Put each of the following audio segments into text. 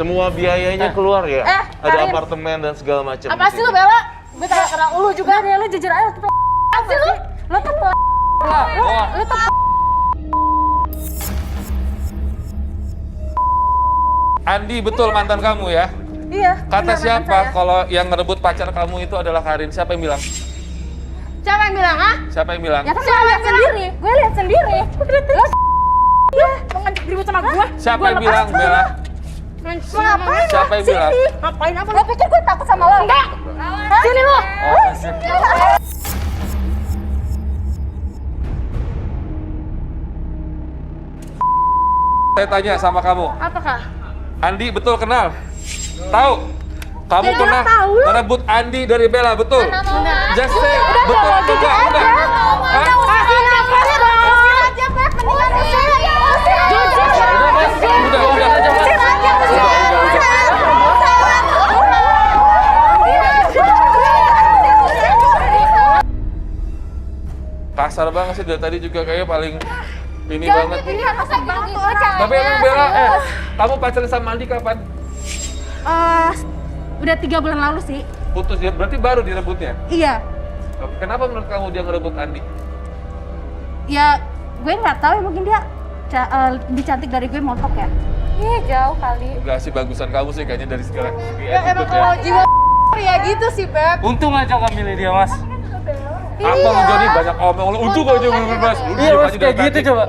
Semua biayanya keluar ya? Ada Karin. apartemen dan segala macam. Apa sih lu Bella? Gue tanya karena lu juga. Udah deh lu jujur aja. Apa sih lu? Lu tuh lu tuh Andi betul mantan kamu ya? Iya. Kata benar, siapa mantan saya. kalau yang ngerebut pacar kamu itu adalah Karin? Siapa yang bilang? Siapa yang bilang, ah? Siapa yang bilang? Ya kan gue lihat sendiri. Gue lihat sendiri. Lo iya, mau ngajak ribut sama gue. Siapa yang bilang, Bella? Mau ngapain? Siapa yang bilang? Sini. Ngapain apa? Lo pikir gue takut sama lo? Enggak. Sini lo. Saya tanya sama kamu, Apakah? Andi betul kenal? Tahu? Kamu Ya, pernah tahu. merebut Andi dari Bella, betul? Benar. Just say, betul atau enggak? Enggak? Hah? Kasar banget sih dari tadi juga kayaknya paling ini banget. Tapi emang Bella, kamu pacaran sama Andi kapan? Udah 3 bulan lalu sih. Putus ya, berarti baru direbutnya. Iya. Kenapa menurut kamu dia ngerebut Andi? Ya, gue nggak tahu ya, mungkin dia lebih cantik dari gue, montok ya. Iya, jauh kali. Enggak sih, bagusan kamu sih kayaknya dari segala segi Ya emang attitude-nya. kalau jiwa ya gitu sih, Beb. Untung aja kamu milih dia, Mas. Apa Bang Joni banyak omong lu untung aja bebas. Lu Iya, diem Mas, aja kayak dari gitu tadi. coba.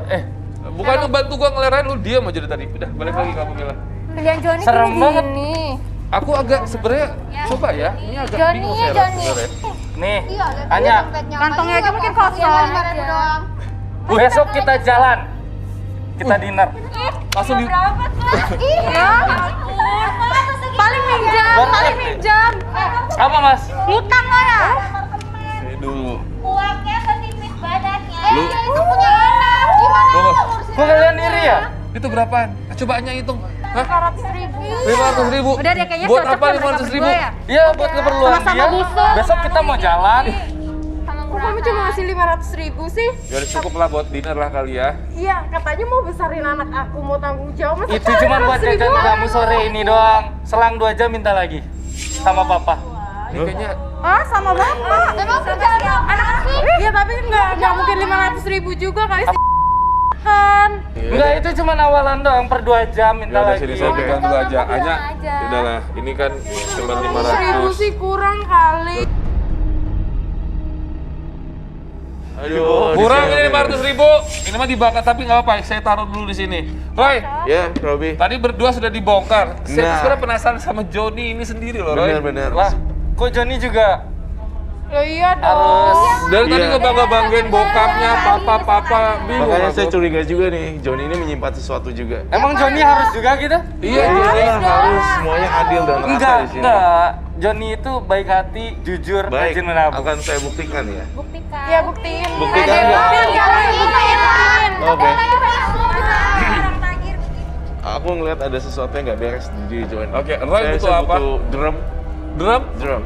Bukan lu bantu gua ngelerain, lu diam aja dari tadi. Udah, balik lagi kamu Mila. Pilihan Joni Serem banget. Aku agak sebenarnya coba ya, ini agak Joni, bingung ya, saya Joni. sebenarnya. Nih, Anya, Kantongnya aja mungkin kosong. besok kita jalan. Kita dinner. Langsung di Iya. Paling minjam, Baru paling ngerti. minjam. Apa, Mas? Ngutang lo ya? Ini dulu. Uangnya setipis badannya. Lu Itu punya anak. Gimana Tunggu. lu ngurusin Kok kalian iri ya? Itu berapaan? Coba Anya hitung. Hah? 500.000. 500.000. Udah deh, kayaknya Buat cocok apa ya mereka 500.000? berdua ya? Iya, buat keperluan Sama-sama dia. busuk. Besok kita mau jalan. sama Kok kamu cuma ngasih 500.000 sih? Ya udah cukup lah buat dinner lah kali ya. Iya, katanya mau besarin anak aku, mau tanggung jawab. Masa Itu cuma buat 500.000? jajan kamu sore ini doang. Selang 2 jam minta lagi. Sama papa. Ini kayaknya Ah, sama bapak. Emang kerjaan anak sih? Iya, tapi nggak mungkin 500.000 juga kali sih. Kan. Enggak, itu cuma awalan doang. Per 2 jam ya minta udah lagi. sini saya pegang dulu aja. Anya, udahlah. Ini kan cuma 100.000 sih 500. kurang kali. Aduh, Kurang di ini sana. 500.000. Ini mah dibakar tapi nggak apa-apa. Saya taruh dulu di sini. Roy, Ya, Robi. tadi berdua sudah dibongkar. Saya Nah. sebenarnya penasaran sama Joni ini sendiri loh, Roy. Benar-benar. Lah, kok Joni juga Loh iya dong. harus Dari tadi Iya. ngebangga-banggain bokapnya, papa, bingung. Makanya aku. saya curiga juga nih, Joni ini menyimpan sesuatu juga. Emang Joni harus juga gitu? Iya, Iya, harus semuanya adil dan rata Enggak, di sini. enggak. Joni itu baik hati, jujur, Baik, rajin menabung. akan saya buktikan ya. Buktikan. Ya buktiin. Buktikan Ada yang ya. buktiin kali, buktiin. Oke. Orang tagir. Aku ngeliat ada sesuatu yang nggak beres di diri Joni. Oke, Roy Saya butuh apa? butuh drum, Drum,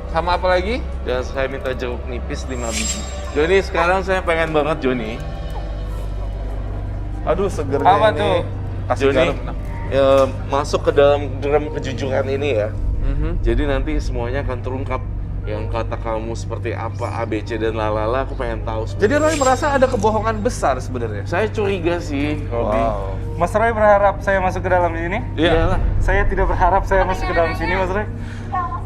sama apa lagi? dan saya minta jeruk nipis 5 biji. Joni, sekarang saya pengen banget Joni. Aduh, segernya Apa ini. tuh? Kasih Joni, garam. masuk ke dalam drum kejujuran ini ya. Mhm. Jadi nanti semuanya akan terungkap. Yang kata kamu seperti apa, ABC dan lalala, aku pengen tahu Jadi sebenarnya. Roy merasa ada kebohongan besar sebenarnya. Saya curiga sih, Robi. Mas Roy berharap saya masuk ke dalam sini? Iya. Saya tidak berharap saya masuk ke dalam sini, Mas Roy.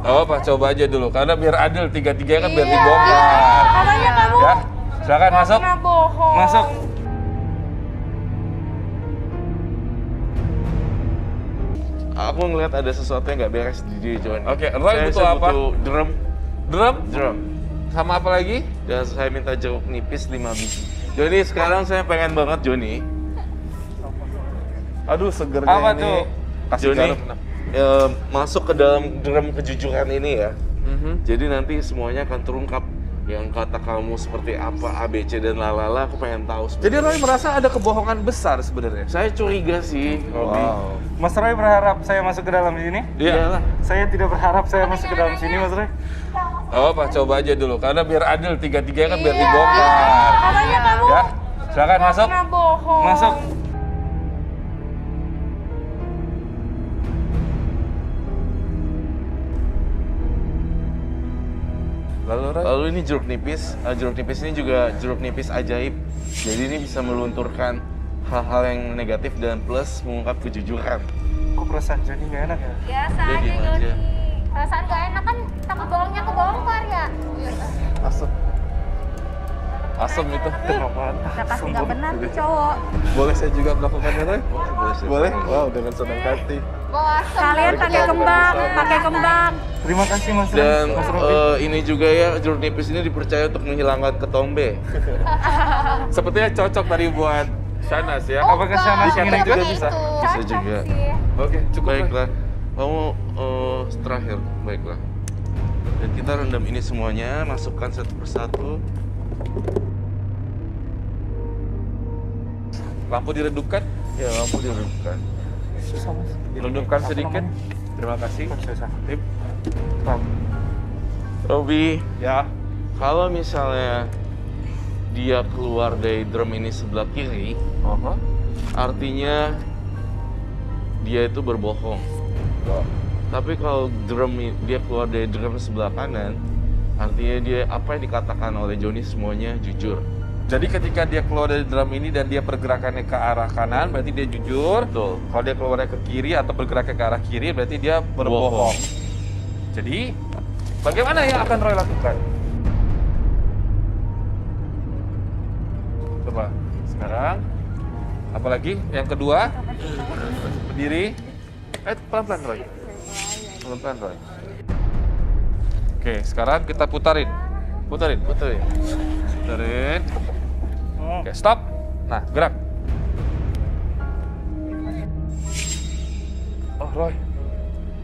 Oh, Pak, coba aja dulu karena biar adil tiga-tiga kan biar dibongkar. Katanya kamu Ya, silakan masuk. pernah bohong. Masuk. Aku ngeliat ada sesuatu yang nggak beres di diri Joni. Oke, Roy butuh saya apa? butuh Drum, drum, sama apa lagi? dan saya minta jeruk nipis 5 biji. Joni, sekarang saya pengen banget Joni. Aduh, segernya Apa ini. tuh? Kasih Joni, garam. masuk ke dalam drum kejujuran ini ya. Mhm. Jadi nanti semuanya akan terungkap. Yang kata kamu seperti apa, ABC dan lalala, aku pengen tahu Jadi sebenarnya. Roy merasa ada kebohongan besar sebenarnya. Saya curiga sih, Robi. Mas Roy berharap saya masuk ke dalam sini? Iya. Saya tidak berharap saya masuk ke dalam sini, Mas Roy. Oh, Pak, coba aja dulu karena biar adil tiga-tiga kan biar dibongkar. Katanya kamu Ya, silakan masuk. pernah bohong. Masuk. Lalu ini jeruk nipis. Jeruk nipis ini juga jeruk nipis ajaib. Jadi ini bisa melunturkan hal-hal yang negatif dan plus mengungkap kejujuran. Kok perasaan Joni nggak enak ya? Biasa Dia aja diem aja. Joni. Perasaan gak enak kan takut bohongnya kebongkar ya. Asem itu. Udah pasti nggak benar nih cowok. Boleh saya juga melakukannya, Roy? Boleh. Wow, dengan senang hati. Bawa Kalian pakai kembang, pakai kembang. Terima kasih Mas Ron. Dan Mas Robi. ini juga ya, jeruk nipis ini dipercaya untuk menghilangkan ketombe. Sepertinya cocok tadi buat Shanas ya. Apakah Shanas Shanas ingin juga ikut? bisa? Bisa juga. Oke, cukup. Roy. Baiklah, kamu terakhir, baiklah. Dan kita rendam ini semuanya, masukkan satu persatu. Lampu diredupkan. Ya, lampu diredupkan. Redupkan sedikit. Terima kasih. Tip. Robi, Ya. kalau misalnya dia keluar dari drum ini sebelah kiri, artinya dia itu berbohong. Tapi kalau dia keluar dari drum sebelah kanan, artinya dia apa yang dikatakan oleh Joni semuanya jujur. Jadi ketika dia keluar dari drum ini dan dia pergerakannya ke arah kanan, berarti dia jujur. Betul. Kalau dia keluarnya ke kiri atau bergeraknya ke arah kiri, berarti dia berbohong. Jadi, bagaimana yang akan Roy lakukan? Coba, sekarang. Apalagi? Yang kedua, berdiri. Pelan-pelan Roy. Pelan-pelan Roy. Oke, sekarang kita putarin. Putarin. Putarin. Oke, stop. Nah, gerak. Oh, Roy.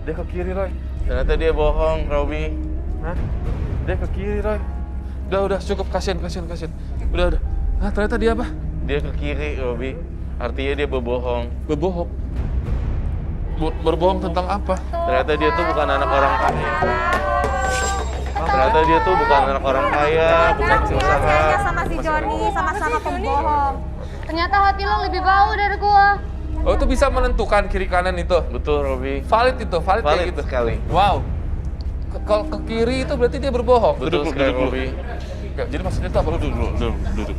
Dia ke kiri, Roy. Ternyata dia bohong, Robi. Hah? Dia ke kiri, Roy. Udah, cukup. Kasian. Udah. Nah, ternyata dia apa? Dia ke kiri, Robi. Artinya dia berbohong. Berbohong. Berbohong tentang apa? Ternyata dia tuh bukan anak orang kaya. Ternyata dia tuh bukan anak orang kaya, bukan pengusaha. Sama si Joni, sama-sama pembohong. Ternyata hati lo lebih bau dari gua. Oh, itu bisa menentukan kiri kanan itu. Betul, Robi. Valid itu, valid kayak Valid gitu. sekali. Wow. Kalau ke kiri itu berarti dia berbohong. Betul sekali, Robi. Oke, jadi maksudnya itu apa? Lu duduk.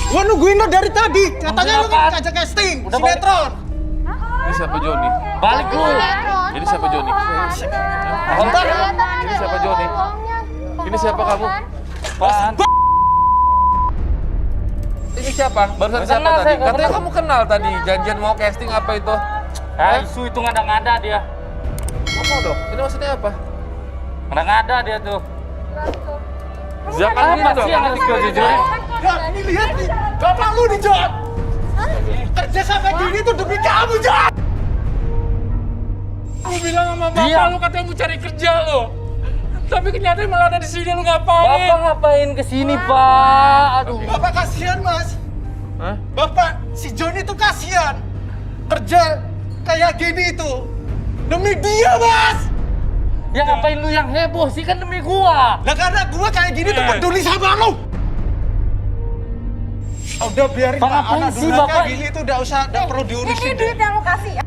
Gua nungguin lo dari tadi. Katanya lu kan ngajak casting, sinetron. Ini siapa Joni? Balik lu. Ini siapa Joni? Bentar. Ini siapa Joni? Ini siapa kamu? Apaan? Ini siapa? Barusan Nggak siapa kenal, tadi? saya nggak Katanya kenal. kamu kenal tadi. Janjian mau casting apa itu? Isu itu ngada-ngada dia. Apa dong? Ini maksudnya apa? Ngada-ngada dia tuh. Jangan gini Apa dong. sih yang harus jujur? Jon, ini lihat nih. Bapak lu nih, Jon. Kerja sampai gini tuh demi kamu, Jon. Aku bilang sama Dia. bapak lu katanya mau cari kerja lo. Tapi kenyataan malah ada di sini lu ngapain? Bapak ngapain kesini, Pak? Aduh. Bapak kasihan, Mas. Hah? Bapak, si Jon itu kasihan. Kerja kayak gini itu demi dia, Mas. Ya ngapain lu yang heboh sih, kan demi gua. Lah karena gua kayak gini tuh peduli sama lu. Udah biarin Pak, Pak, ngapain anak sih, durhaka Bapak? gini tuh udah perlu diurusin. Ini duit yang lo kasih ya.